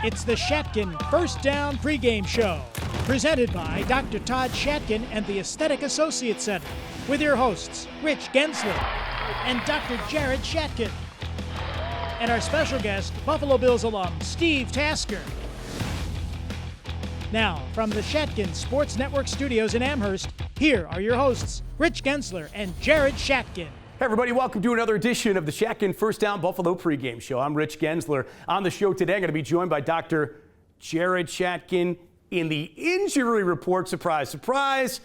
It's the Shatkin First Down Pregame Show, presented by Dr. Todd Shatkin and the Aesthetic Associates Center, with your hosts, Rich Gaenzler and Dr. Jared Shatkin, and our special guest, Buffalo Bills alum, Steve Tasker. Now, from the Shatkin Sports Network studios in Amherst, here are your hosts, Rich Gaenzler and Jared Shatkin. Hey everybody, welcome to another edition of the Shatkin First Down Buffalo Pregame Show. I'm Rich Gaenzler. On the show today, I'm going to be joined by Dr. Jared Shatkin in the injury report. Surprise, surprise.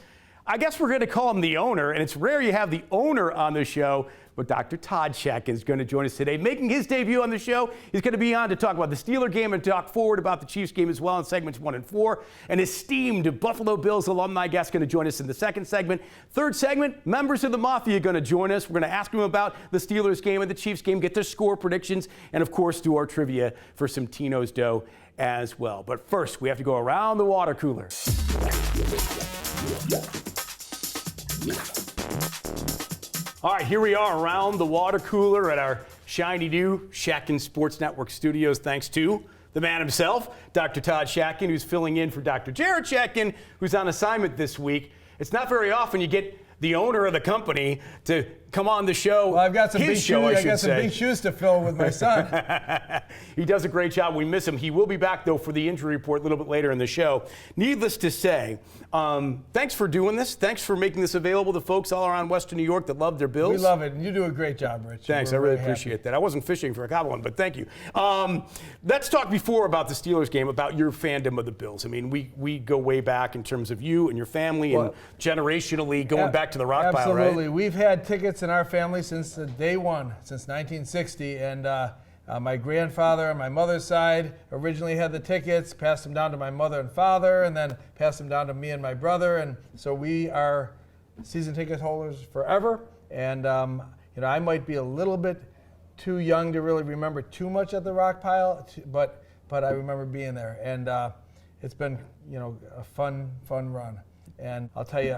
I guess we're going to call him the owner, and it's rare you have the owner on the show, but Dr. Todd Shatkin is going to join us today. Making his debut on the show, he's going to be on to talk about the Steeler game and talk forward about the Chiefs game as well in segments 1 and 4. An esteemed Buffalo Bills alumni guest going to join us in the second segment. Third segment, members of the Mafia going to join us. We're going to ask them about the Steelers game and the Chiefs game, get their score predictions, and of course do our trivia for some Tino's dough as well. But first, we have to go around the water cooler. All right, here we are around the water cooler at our shiny new Shatkin Sports Network studios, thanks to the man himself, Dr. Todd Shatkin, who's filling in for Dr. Jared Shatkin, who's on assignment this week. It's not very often you get the owner of the company to come on the show. Well, I've got some big shoes. I got some say. big shoes to fill with my son. He does a great job. We miss him. He will be back though for the injury report a little bit later in the show. Needless to say, thanks for doing this. Thanks for making this available to folks all around Western New York that love their Bills. We love it, and you do a great job, Rich. Thanks. I really appreciate that. I wasn't fishing for a compliment, but thank you. Let's talk before about the Steelers game, about your fandom of the Bills. I mean, we go way back in terms of you and your family and generationally going back to the rock pile, right? Absolutely. We've had tickets in our family since day one, since 1960, and my grandfather on my mother's side originally had the tickets, passed them down to my mother and father, and then passed them down to me and my brother, and so we are season ticket holders forever. And I might be a little bit too young to really remember too much at the rock pile, but I remember being there, and it's been a fun run. And I'll tell you,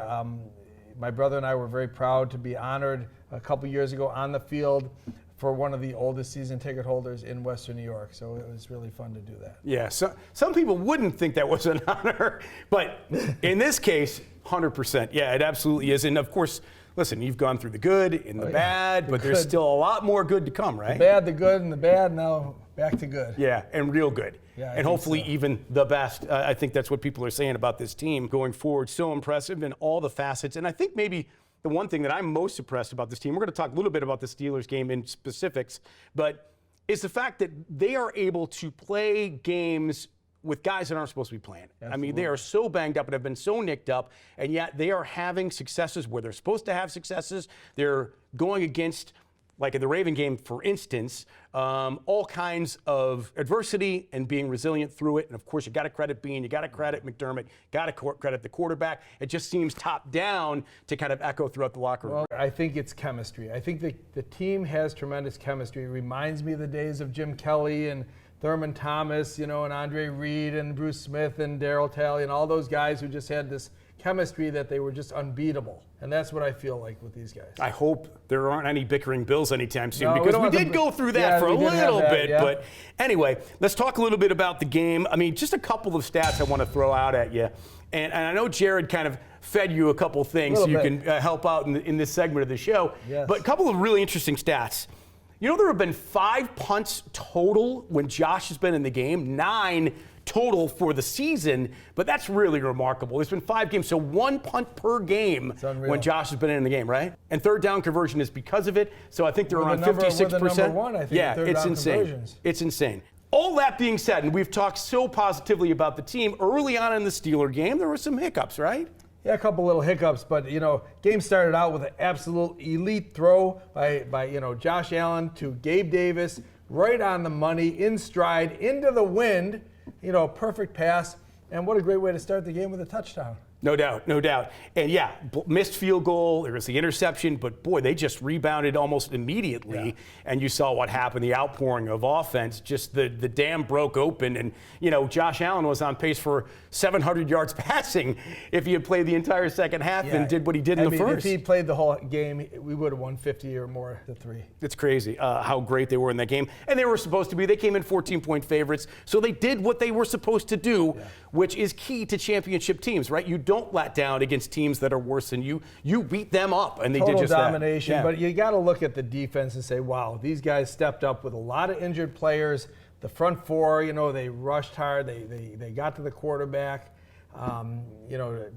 my brother and I were very proud to be honored a couple years ago on the field for one of the oldest season ticket holders in Western New York. So it was really fun to do that. Yeah, so some people wouldn't think that was an honor, but in this case, 100%. Yeah, it absolutely is. And of course, listen, you've gone through the good and the bad, but there's still a lot more good to come, right? The bad, the good, and the bad, now back to good. Yeah, and real good. Yeah, and hopefully even the best. I think that's what people are saying about this team going forward. So impressive in all the facets. And I think maybe the one thing that I'm most impressed about this team, we're going to talk a little bit about the Steelers game in specifics, but is the fact that they are able to play games with guys that aren't supposed to be playing. Absolutely. I mean, they are so banged up and have been so nicked up, and yet they are having successes where they're supposed to have successes. They're going against, like in the Raven game, for instance, all kinds of adversity and being resilient through it. And of course, you got to credit Bean, you got to credit McDermott, got to credit the quarterback. It just seems top down to kind of echo throughout the locker room. Well, I think it's chemistry. I think the team has tremendous chemistry. It reminds me of the days of Jim Kelly and Thurman Thomas, and Andre Reed and Bruce Smith and Darryl Talley and all those guys who just had this chemistry that they were just unbeatable. And that's what I feel like with these guys. I hope there aren't any bickering Bills anytime soon, because we did go through that for a little bit. Yeah. But anyway, let's talk a little bit about the game. I mean, just a couple of stats I want to throw out at you. And I know Jared kind of fed you a couple things so you can help out in this segment of the show. Yes. But a couple of really interesting stats. There have been 5 punts total when Josh has been in the game, 9 total for the season, but that's really remarkable. There's been 5 games, so 1 punt per game when Josh has been in the game, right? And third down conversion is because of it, so I think they're around 56%. We're the number one, I think, yeah, third it's down insane. Conversions. It's insane. All that being said, and we've talked so positively about the team, early on in the Steeler game, there were some hiccups, right? Yeah, a couple little hiccups, but game started out with an absolute elite throw by Josh Allen to Gabe Davis, right on the money, in stride, into the wind. Perfect pass, and what a great way to start the game with a touchdown. No doubt, no doubt. And yeah, missed field goal, there was the interception, but boy, they just rebounded almost immediately. Yeah. And you saw what happened, the outpouring of offense, just the dam broke open. And, you know, Josh Allen was on pace for 700 yards passing if he had played the entire second half and did what he did in the first. If he played the whole game, we would have won 50 or more to 3. It's crazy how great they were in that game. And they were supposed to be. They came in 14-point favorites. So they did what they were supposed to do, which is key to championship teams, right? You don't let down against teams that are worse than you. You beat them up, and they did just domination, that. Yeah. But you got to look at the defense and say, wow, these guys stepped up with a lot of injured players. The front four, you know, they rushed hard. They got to the quarterback. You know,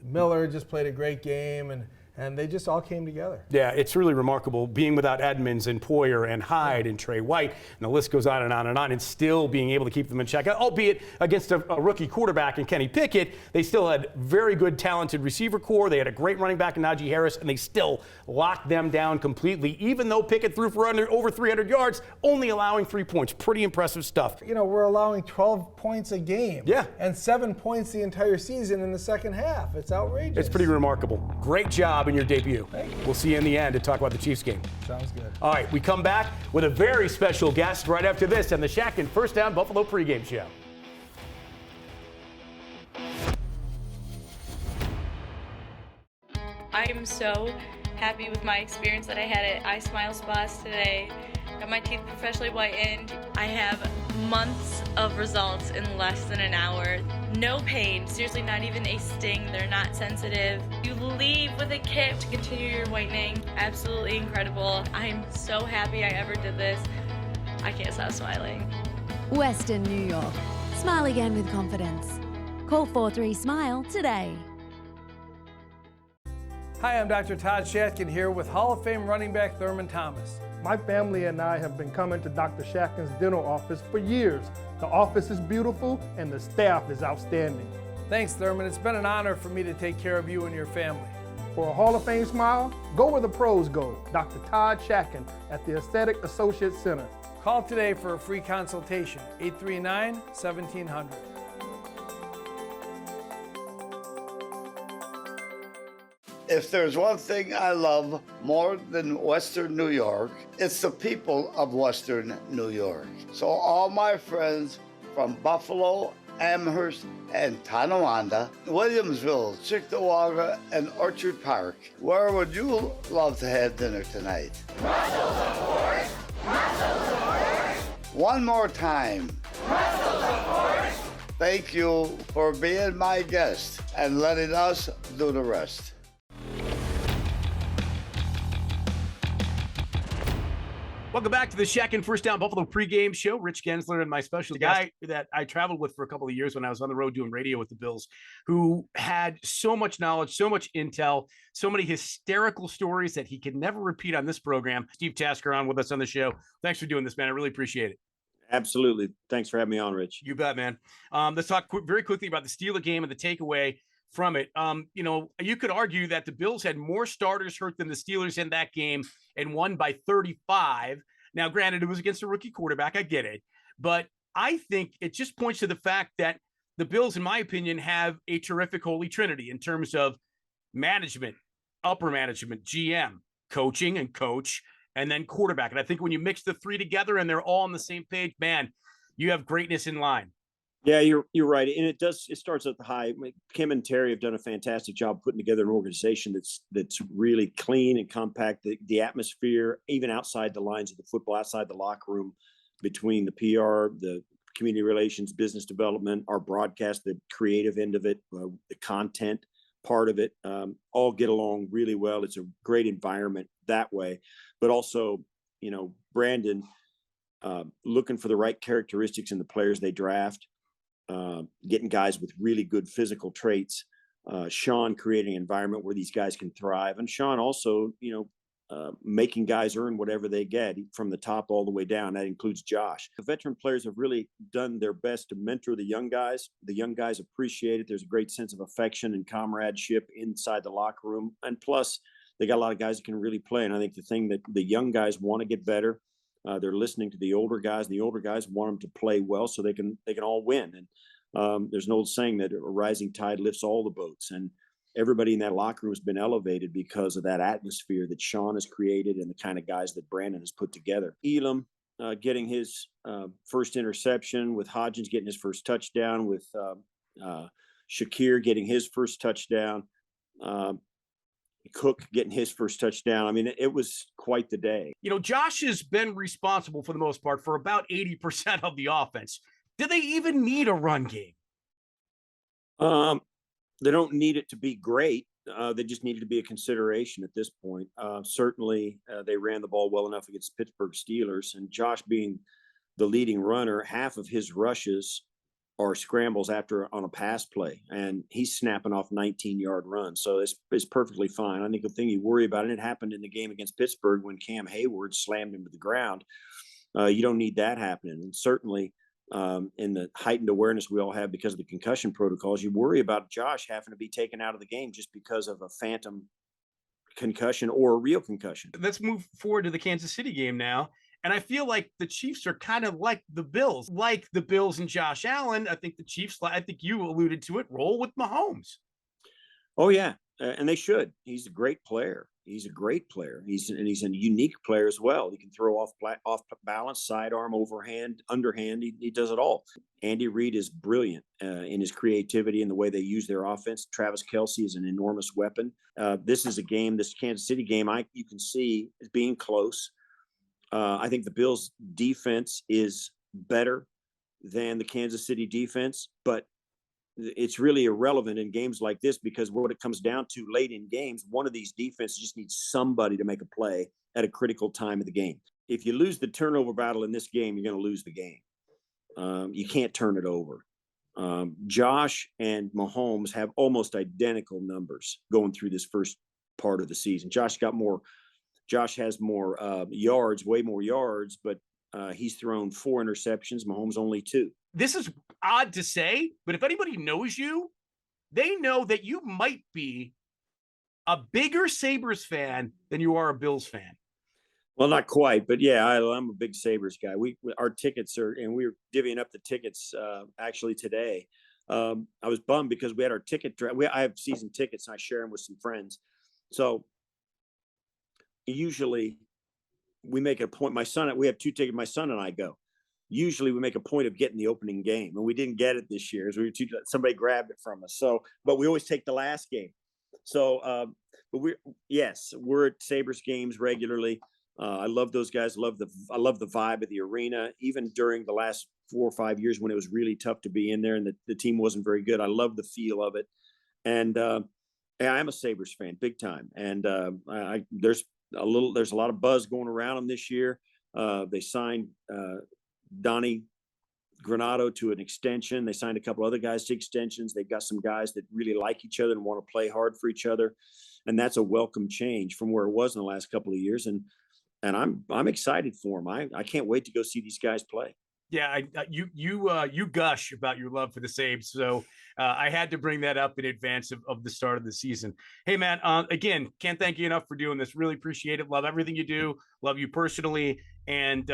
Miller just played a great game, and they just all came together. Yeah, it's really remarkable being without Edmonds and Poyer and Hyde and Trey White, and the list goes on and on and on, and still being able to keep them in check. Albeit against a rookie quarterback in Kenny Pickett, they still had very good, talented receiver core. They had a great running back in Najee Harris, and they still locked them down completely, even though Pickett threw for over 300 yards, only allowing 3 points. Pretty impressive stuff. You know, we're allowing 12 points a game. Yeah. And 7 points the entire season in the second half. It's outrageous. It's pretty remarkable. Great job in your debut. Thank you. We'll see you in the end to talk about the Chiefs game. Sounds good. All right, we come back with a very special guest right after this on the Shatkin First Down Buffalo pregame show. I am so happy with my experience that I had at I Smile Spas today. Got my teeth professionally whitened. I have months of results in less than an hour. No pain, seriously, not even a sting. They're not sensitive. You leave with a kit to continue your whitening. Absolutely incredible. I'm so happy I ever did this. I can't stop smiling. Western New York. Smile again with confidence. Call 43-SMILE today. Hi, I'm Dr. Todd Shatkin here with Hall of Fame running back Thurman Thomas. My family and I have been coming to Dr. Shatkin's dental office for years. The office is beautiful and the staff is outstanding. Thanks, Thurman. It's been an honor for me to take care of you and your family. For a Hall of Fame smile, go where the pros go. Dr. Todd Shatkin at the Aesthetic Associates Center. Call today for a free consultation, 839-1700. If there's one thing I love more than Western New York, it's the people of Western New York. So all my friends from Buffalo, Amherst, and Tonawanda, Williamsville, Cheektowaga, and Orchard Park, where would you love to have dinner tonight? Russell's, of course! Russell's, of course! One more time. Russell's, of course! Thank you for being my guest and letting us do the rest. Welcome back to the Shatkin First Down Buffalo pregame show. Rich Gaenzler and my special guy that I traveled with for a couple of years when I was on the road doing radio with the Bills, who had so much knowledge, so much intel, so many hysterical stories that he could never repeat on this program. Steve Tasker on with us on the show. Thanks for doing this, man. I really appreciate it. Absolutely. Thanks for having me on, Rich. You bet, man. Let's talk very quickly about the Steeler game and the takeaway from it. You know, you could argue that the Bills had more starters hurt than the Steelers in that game and won by 35. Now, granted, it was against a rookie quarterback. I get it. But I think it just points to the fact that the Bills, in my opinion, have a terrific holy trinity in terms of management, upper management, GM, coaching and coach, and then quarterback. And I think when you mix the three together and they're all on the same page, man, you have greatness in line. Yeah, you're right. And it starts at the high. Kim and Terry have done a fantastic job putting together an organization that's really clean and compact. The atmosphere, even outside the lines of the football, outside the locker room, between the PR, the community relations, business development, our broadcast, the creative end of it, the content part of it, all get along really well. It's a great environment that way. But also, you know, Brandon looking for the right characteristics in the players they draft. Getting guys with really good physical traits, Sean creating an environment where these guys can thrive, and Sean also, you know, making guys earn whatever they get from the top all the way down. That includes Josh. The veteran players have really done their best to mentor the young guys. The young guys appreciate it. There's a great sense of affection and comradeship inside the locker room, and plus they got a lot of guys that can really play. And I think the thing that the young guys want to get better. They're listening to the older guys. The older guys want them to play well so they can all win. And There's an old saying that a rising tide lifts all the boats, and everybody in that locker room has been elevated because of that atmosphere that Sean has created and the kind of guys that Brandon has put together. Elam getting his first interception, with Hodgins getting his first touchdown, with Shakir getting his first touchdown, Cook getting his first touchdown. I mean, it was quite the day. You know, Josh has been responsible for the most part for about 80% of the offense. Do they even need a run game? They don't need it to be great. They just needed to be a consideration at this point. Certainly, they ran the ball well enough against Pittsburgh Steelers, and Josh being the leading runner, half of his rushes are scrambles on a pass play, and he's snapping off 19-yard runs. So it's perfectly fine. I think the thing you worry about, and it happened in the game against Pittsburgh when Cam Hayward slammed him to the ground, you don't need that happening. And certainly in the heightened awareness we all have because of the concussion protocols, you worry about Josh having to be taken out of the game just because of a phantom concussion or a real concussion. Let's move forward to the Kansas City game now. And I feel like the Chiefs are kind of like the Bills and Josh Allen. I think the Chiefs, I think you alluded to it, roll with Mahomes. Oh, yeah. And they should. He's a great player. He's a great player. He's a unique player as well. He can throw off balance, sidearm, overhand, underhand. He does it all. Andy Reid is brilliant in his creativity and the way they use their offense. Travis Kelce is an enormous weapon. This is a game, this Kansas City game, you can see is being close. I think the Bills' defense is better than the Kansas City defense, but it's really irrelevant in games like this because what it comes down to late in games, one of these defenses just needs somebody to make a play at a critical time of the game. If you lose the turnover battle in this game, you're going to lose the game. You can't turn it over. Josh and Mahomes have almost identical numbers going through this first part of the season. Josh has more yards, way more yards, but he's thrown 4 interceptions. Mahomes only 2. This is odd to say, but if anybody knows you, they know that you might be a bigger Sabres fan than you are a Bills fan. Well, not quite, but yeah, I'm a big Sabres guy. Our tickets and we were divvying up the tickets actually today. I was bummed because we had our ticket draft. I have season tickets and I share them with some friends. So usually we make a point. We have 2 tickets. My son and I go. Usually we make a point of getting the opening game, and we didn't get it this year. Somebody grabbed it from us. But we always take the last game. So, but we're at Sabres games regularly. I love those guys. I love the vibe of the arena. Even during the last 4 or 5 years when it was really tough to be in there and the team wasn't very good, I love the feel of it. And I'm a Sabres fan, big time. And there's a lot of buzz going around them this year. They signed Donnie Granado to an extension. They signed a couple other guys to extensions. They've got some guys that really like each other and want to play hard for each other. And that's a welcome change from where it was in the last couple of years. And I'm excited for them. I can't wait to go see these guys play. Yeah, you gush about your love for the Sabres, so I had to bring that up in advance of the start of the season. Hey, man, again, can't thank you enough for doing this. Really appreciate it. Love everything you do. Love you personally, and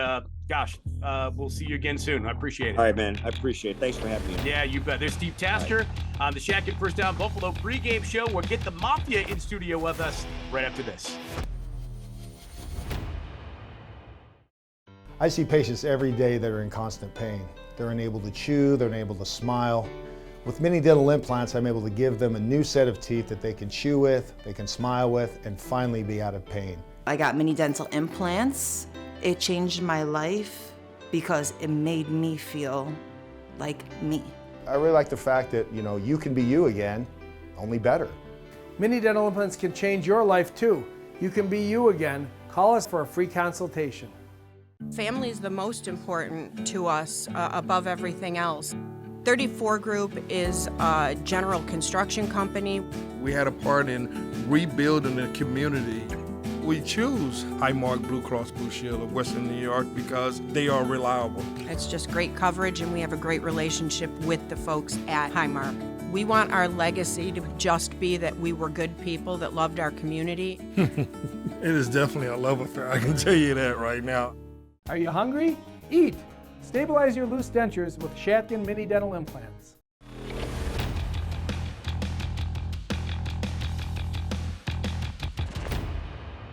we'll see you again soon. I appreciate it. All right, man. I appreciate it. Thanks for having me. Yeah, you bet. There's Steve Tasker on the Shatkin First Down Buffalo pregame show. We'll get the Mafia in studio with us right after this. I see patients every day that are in constant pain. They're unable to chew, they're unable to smile. With mini dental implants, I'm able to give them a new set of teeth that they can chew with, they can smile with, and finally be out of pain. I got mini dental implants. It changed my life because it made me feel like me. I really like the fact that, you can be you again, only better. Mini dental implants can change your life too. You can be you again. Call us for a free consultation. Family is the most important to us above everything else. 34 Group is a general construction company. We had a part in rebuilding the community. We choose Highmark Blue Cross Blue Shield of Western New York because they are reliable. It's just great coverage, and we have a great relationship with the folks at Highmark. We want our legacy to just be that we were good people that loved our community. It is definitely a love affair, I can tell you that right now. Are you hungry? Eat! Stabilize your loose dentures with Shatkin Mini Dental Implants.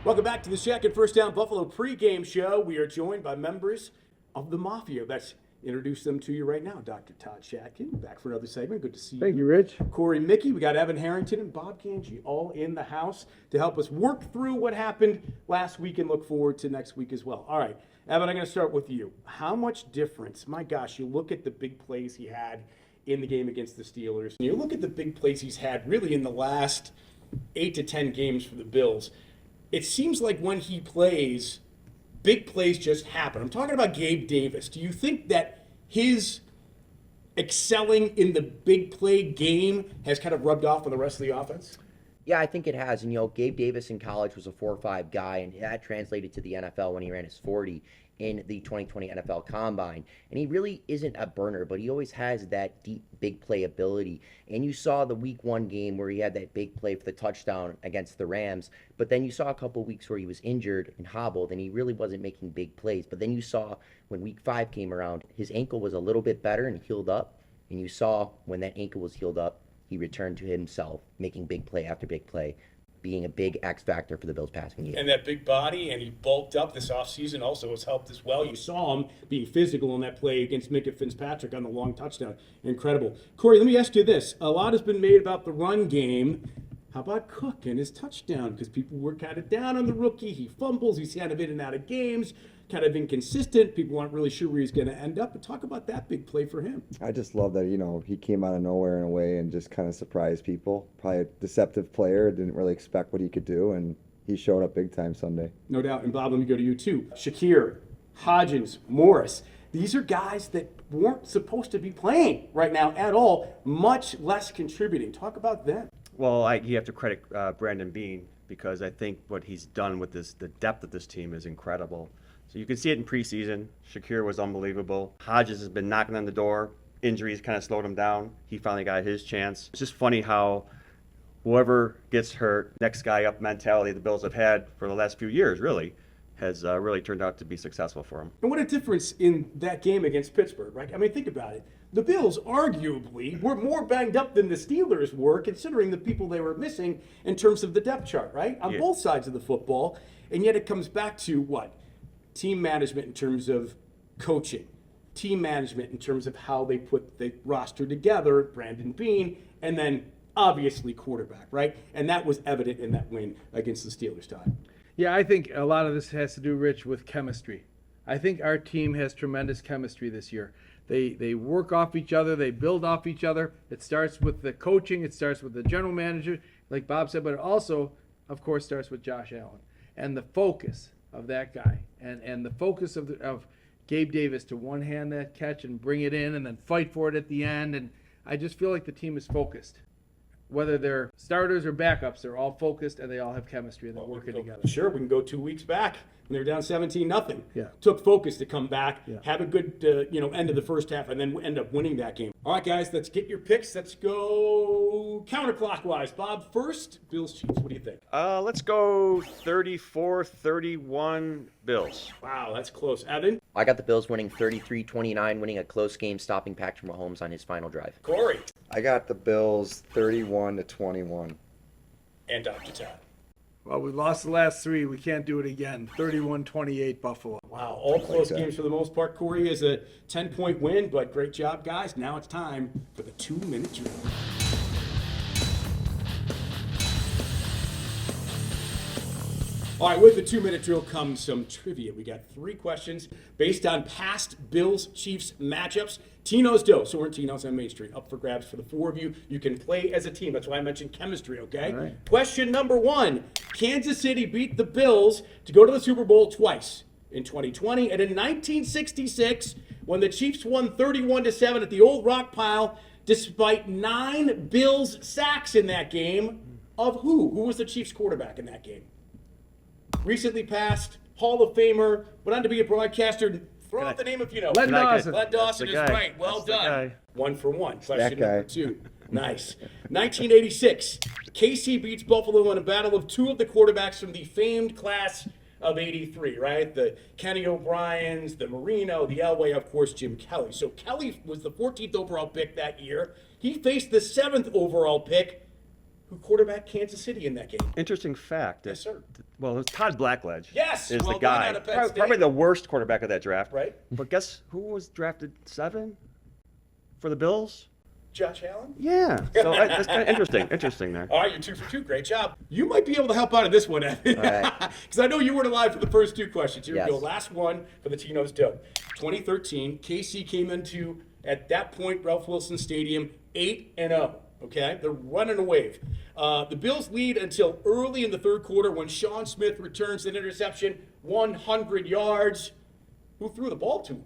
Welcome back to the Shatkin First Down Buffalo pregame show. We are joined by members of the Mafia. Let's introduce them to you right now. Dr. Todd Shatkin, back for another segment. Good to see you. Thank you, Rich. Corey Mickey. We got Evan Harrington and Bob Ganji all in the house to help us work through what happened last week and look forward to next week as well. All right, Evan, I'm going to start with you. How much difference, my gosh, you look at the big plays he had in the game against the Steelers, and you look at the big plays he's had really in the last 8 to 10 games for the Bills. It seems like when he plays, big plays just happen. I'm talking about Gabe Davis. Do you think that his excelling in the big play game has kind of rubbed off on the rest of the offense? Yeah, I think it has. And, Gabe Davis in college was a 4.5 guy, and that translated to the NFL when he ran his 40 in the 2020 NFL Combine. And he really isn't a burner, but he always has that deep, big play ability. And you saw the week 1 game where he had that big play for the touchdown against the Rams, but then you saw a couple weeks where he was injured and hobbled, and he really wasn't making big plays. But then you saw when week 5 came around, his ankle was a little bit better and healed up. And you saw when that ankle was healed up, he returned to himself, making big play after big play, being a big X factor for the Bills passing game. And that big body, and he bulked up this offseason also has helped as well. You saw him being physical in that play against Minka Fitzpatrick on the long touchdown. Incredible. Corey, let me ask you this. A lot has been made about the run game. How about Cook and his touchdown? Because people were kind of down on the rookie. He fumbles. He's kind of in and out of games, kind of inconsistent. People aren't really sure where he's going to end up. But talk about that big play for him. I just love that, he came out of nowhere in a way and just kind of surprised people. Probably a deceptive player, didn't really expect what he could do, and he showed up big time Sunday. No doubt. And Bob, let me go to you too. Shakir, Hodgins, Morris. These are guys that weren't supposed to be playing right now at all, much less contributing. Talk about them. Well, you have to credit Brandon Beane, because I think what he's done with the depth of this team is incredible. So you can see it in preseason. Shakir was unbelievable. Hodges has been knocking on the door. Injuries kind of slowed him down. He finally got his chance. It's just funny how whoever gets hurt, next guy up mentality the Bills have had for the last few years really has really turned out to be successful for him. And what a difference in that game against Pittsburgh, right? I mean, think about it. The Bills arguably were more banged up than the Steelers were, considering the people they were missing in terms of the depth chart, right? On both sides of the football. And yet it comes back to what? Team management in terms of coaching, team management in terms of how they put the roster together, Brandon Beane, and then obviously quarterback, right? And that was evident in that win against the Steelers, Todd. Yeah, I think a lot of this has to do, Rich, with chemistry. I think our team has tremendous chemistry this year. They work off each other, they build off each other. It starts with the coaching, it starts with the general manager, like Bob said, but it also, of course, starts with Josh Allen and the focus of that guy, and the focus of Gabe Davis to one-hand that catch and bring it in and then fight for it at the end. And I just feel like the team is focused. Whether they're starters or backups, they're all focused and they all have chemistry and they're working together. Sure, we can go 2 weeks back when they were down 17-0. Yeah. Took focus to come back, have a good end of the first half, and then end up winning that game. All right, guys, let's get your picks. Let's go counterclockwise. Bob first, Bills Chiefs. What do you think? Let's go 34-31 Bills. Wow, that's close. Evan? I got the Bills winning 33-29, winning a close game, stopping Patrick Mahomes on his final drive. Corey? I got the Bills 31-21. And Dr. Todd? Well, we lost the last 3. We can't do it again. 31-28 Buffalo. Wow, all close games for the most part. Corey is a 10-point win, but great job, guys. Now it's time for the 2-minute drill. All right, with the 2-minute drill comes some trivia. We got 3 questions based on past Bills-Chiefs matchups. Tino's dough. So we're in Tino's on Main Street. Up for grabs for the 4 of you. You can play as a team. That's why I mentioned chemistry, okay? All right. Question number 1. Kansas City beat the Bills to go to the Super Bowl twice. In 2020 and in 1966 when the Chiefs won 31-7 at the Old Rock Pile despite 9 Bills sacks in that game. Of who? Who was the Chiefs quarterback in that game? Recently passed, Hall of Famer, went on to be a broadcaster. Throw out the name if you know. Len Dawson. Len Dawson is right. Well done. 1 for 1. Question number 2. Nice. 1986, KC beats Buffalo in a battle of 2 of the quarterbacks from the famed class of 83, right? The Kenny O'Briens, the Marino, the Elway, of course, Jim Kelly. So Kelly was the 14th overall pick that year. He faced the 7th overall pick who quarterbacked Kansas City in that game. Interesting fact. Yes, sir. Well, it was Todd Blackledge. Yes, is well the guy. done out of Penn State. Probably the worst quarterback of that draft. Right. But guess who was drafted 7 for the Bills? Josh Allen? Yeah. So that's kind of interesting there. All right, you're 2 for 2. Great job. You might be able to help out in this one, Evan. Because I know you weren't alive for the first 2 questions. Here we go. Last one for the Tino's Dough. 2013, KC came into, at that point, Ralph Wilson Stadium, 8-0. Okay? They're running a wave. The Bills lead until early in the third quarter when Sean Smith returns an interception, 100 yards. Who threw the ball to him?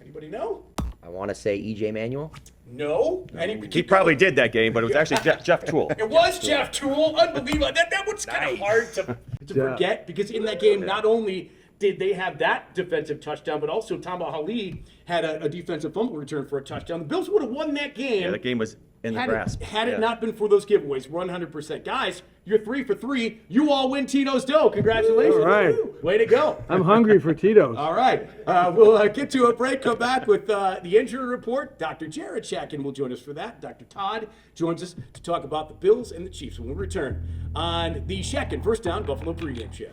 Anybody know? I want to say E.J. Manuel. No. He probably did that game, but it was actually Jeff Toole. It was Jeff Toole. Unbelievable. That one's kind of hard to forget, because in that game, not only did they have that defensive touchdown, but also Tamba Hali had a defensive fumble return for a touchdown. The Bills would have won that game. Yeah, that game was in the grasp. Had it not been for those giveaways, 100%. Guys, you're 3 for 3. You all win Tito's Dough. Congratulations. All right. Way to go. I'm hungry for Tito's. All right. We'll get to a break, come back with the injury report. Dr. Jared Shatkin will join us for that. Dr. Todd joins us to talk about the Bills and the Chiefs when we return on the Shatkin First Down Buffalo Pregame Show.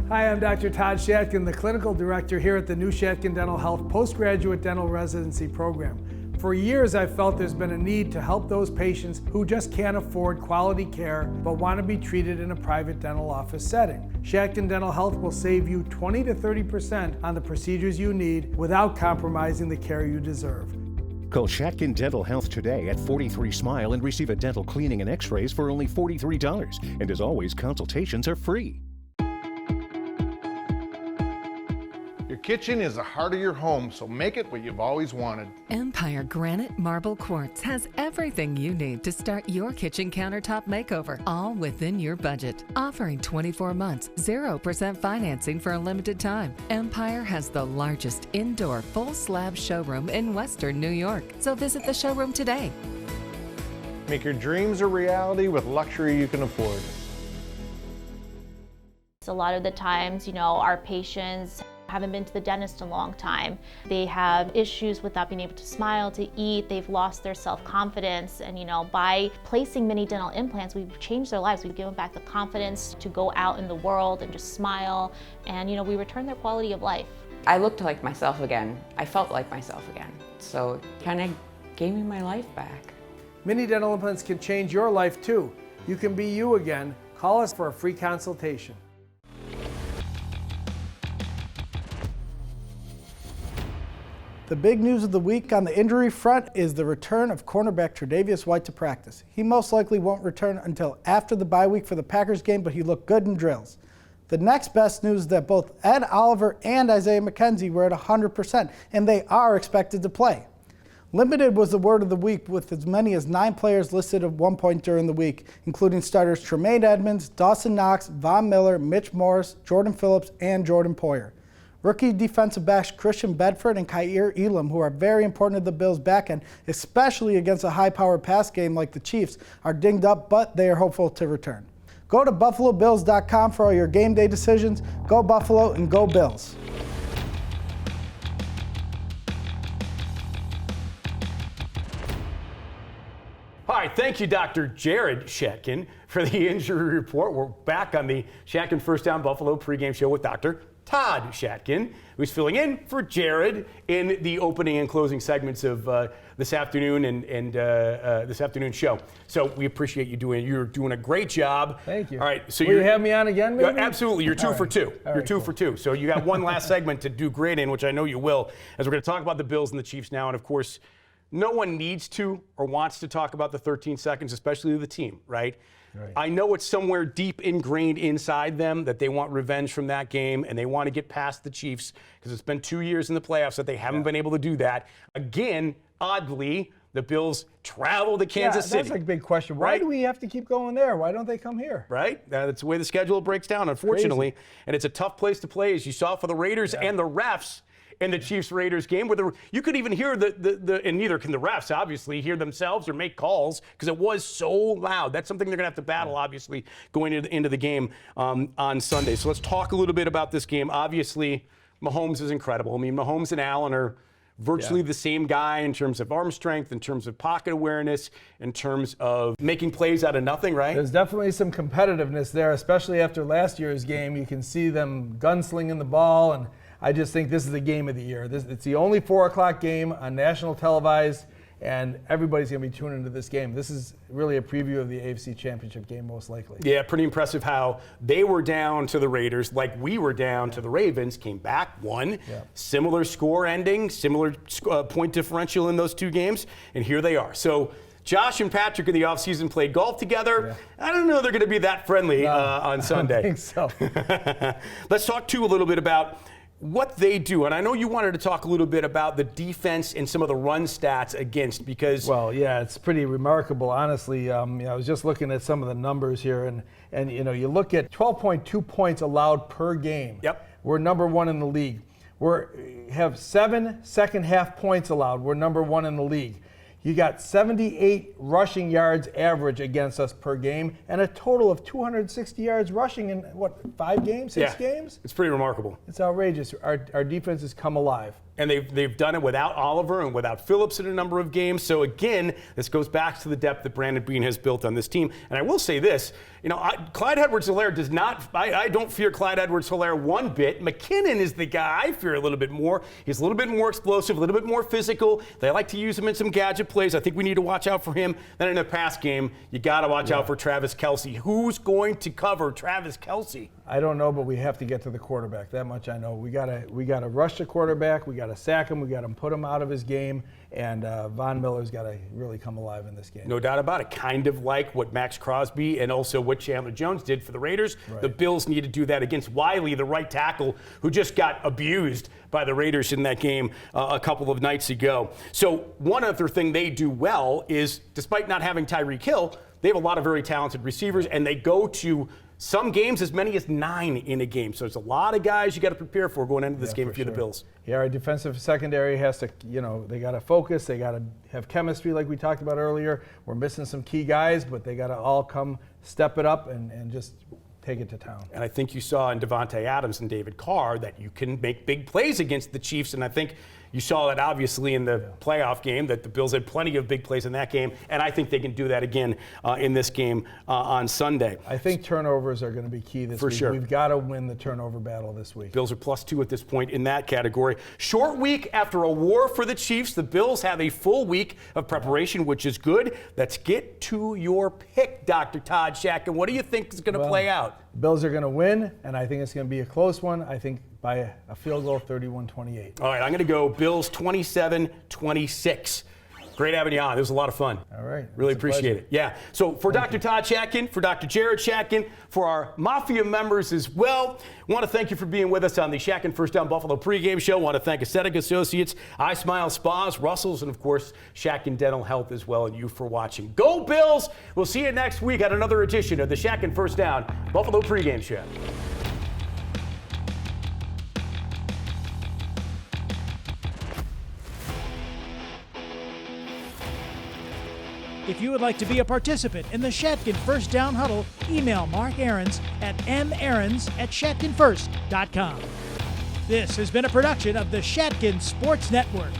Hi, I'm Dr. Todd Shatkin, the Clinical Director here at the new Shatkin Dental Health Postgraduate Dental Residency Program. For years, I've felt there's been a need to help those patients who just can't afford quality care but want to be treated in a private dental office setting. Shatkin Dental Health will save you 20 to 30% on the procedures you need without compromising the care you deserve. Call Shatkin Dental Health today at 43 Smile and receive a dental cleaning and x-rays for only $43. And as always, consultations are free. Your kitchen is the heart of your home, so make it what you've always wanted. Empire Granite Marble Quartz has everything you need to start your kitchen countertop makeover, all within your budget. Offering 24 months, 0% financing for a limited time. Empire has the largest indoor full slab showroom in Western New York, so visit the showroom today. Make your dreams a reality with luxury you can afford. A lot of the times, our patients haven't been to the dentist in a long time. They have issues with not being able to smile, to eat. They've lost their self-confidence. And by placing mini dental implants, we've changed their lives. We've given back the confidence to go out in the world and just smile. And we return their quality of life. I looked like myself again. I felt like myself again. So it kind of gave me my life back. Mini dental implants can change your life too. You can be you again. Call us for a free consultation. The big news of the week on the injury front is the return of cornerback Tredavius White to practice. He most likely won't return until after the bye week for the Packers game, but he looked good in drills. The next best news is that both Ed Oliver and Isaiah McKenzie were at 100%, and they are expected to play. Limited was the word of the week, with as many as 9 players listed at one point during the week, including starters Tremaine Edmonds, Dawson Knox, Von Miller, Mitch Morris, Jordan Phillips, and Jordan Poyer. Rookie defensive backs Christian Bedford and Kaiir Elam, who are very important to the Bills' backend, especially against a high-powered pass game like the Chiefs, are dinged up, but they are hopeful to return. Go to BuffaloBills.com for all your game day decisions. Go Buffalo and go Bills. All right, thank you, Dr. Jared Shatkin, for the injury report. We're back on the Shatkin First Down Buffalo pregame show with Dr. Todd Shatkin, who's filling in for Jared in the opening and closing segments of this afternoon and this afternoon show. So we appreciate you you're doing a great job. Thank you. All right, so will you have me on again, maybe? Absolutely. You're two for two. You're two for two. So you got one last segment to do great in, which I know you will, as we're going to talk about the Bills and the Chiefs now. And of course, no one needs to or wants to talk about the 13 seconds, especially the team, right? I know it's somewhere deep ingrained inside them that they want revenge from that game and they want to get past the Chiefs because it's been 2 years in the playoffs that they haven't been able to do that. Again, oddly, the Bills travel to Kansas City. That's a big question. Why do we have to keep going there? Why don't they come here? Right? That's the way the schedule breaks down, unfortunately. Crazy. And it's a tough place to play, as you saw for the Raiders and the refs in the Chiefs-Raiders game, where you could even hear and neither can the refs, obviously, hear themselves or make calls because it was so loud. That's something they're going to have to battle, obviously, going into the game on Sunday. So let's talk a little bit about this game. Obviously, Mahomes is incredible. I mean, Mahomes and Allen are virtually the same guy in terms of arm strength, in terms of pocket awareness, in terms of making plays out of nothing, right? There's definitely some competitiveness there, especially after last year's game. You can see them gunslinging the ball, and I just think this is the game of the year. It's the only 4 o'clock game on national televised, and everybody's going to be tuned into this game. This is really a preview of the AFC Championship game, most likely. Yeah, pretty impressive how they were down to the Raiders like we were down to the Ravens, came back, won. Yeah. Similar score ending, similar point differential in those two games, and here they are. So Josh and Patrick in the offseason played golf together. Yeah. I don't know they're going to be that friendly on Sunday. I think so. Let's talk, too, a little bit about what they do. And I know you wanted to talk a little bit about the defense and some of the run stats against, because well, yeah, it's pretty remarkable, honestly. I was just looking at some of the numbers here, and you know, you look at 12.2 points allowed per game. Yep. We're number 1 in the league. We have 7 second half points allowed. We're number 1 in the league. You got 78 rushing yards average against us per game, and a total of 260 yards rushing in, what, 5 games, 6 games? It's pretty remarkable. It's outrageous. Our defense has come alive. And they've done it without Oliver and without Phillips in a number of games. So again, this goes back to the depth that Brandon Beane has built on this team. And I will say this, you know, Clyde Edwards-Helaire does not, I don't fear Clyde Edwards-Helaire one bit. McKinnon is the guy I fear a little bit more. He's a little bit more explosive, a little bit more physical. They like to use him in some gadget plays. I think we need to watch out for him. Then in the pass game, you got to watch out for Travis Kelce. Who's going to cover Travis Kelce? I don't know, but we have to get to the quarterback. That much I know. We gotta rush the quarterback. We gotta sack him. We gotta put him out of his game. And Von Miller's got to really come alive in this game. No doubt about it. Kind of like what Max Crosby and also what Chandler Jones did for the Raiders. Right. The Bills need to do that against Wiley, the right tackle, who just got abused by the Raiders in that game a couple of nights ago. So one other thing they do well is, despite not having Tyreek Hill, they have a lot of very talented receivers, and they go to some games as many as 9 in a game. So there's a lot of guys you got to prepare for going into this game if you're the Bills. Yeah, our defensive secondary has to, you know, they got to focus. They got to have chemistry like we talked about earlier. We're missing some key guys, but they got to all come step it up and just take it to town. And I think you saw in Devontae Adams and David Carr that you can make big plays against the Chiefs, and I think you saw that obviously in the playoff game, that the Bills had plenty of big plays in that game, and I think they can do that again in this game on Sunday. I think turnovers are going to be key this week. Sure. We've got to win the turnover battle this week. Bills are +2 at this point in that category. Short week after a war for the Chiefs. The Bills have a full week of preparation, which is good. Let's get to your pick, Dr. Todd Shatkin. What do you think is going to play out? Bills are going to win, and I think it's going to be a close one. I think by a field goal, 31-28. All right, I'm going to go Bills 27-26. Great having you on. It was a lot of fun. All right. Really appreciate it. Yeah. So for Dr. Todd Shatkin, for Dr. Jared Shatkin, for our Mafia members as well, I want to thank you for being with us on the Shatkin First Down Buffalo pregame show. I want to thank Aesthetic Associates, I Smile Spas, Russell's, and of course, Shatkin Dental Health as well, and you for watching. Go Bills! We'll see you next week on another edition of the Shatkin First Down Buffalo pregame show. If you would like to be a participant in the Shatkin First Down Huddle, email Mark Aarons at maarons@shatkinfirst.com. This has been a production of the Shatkin Sports Network.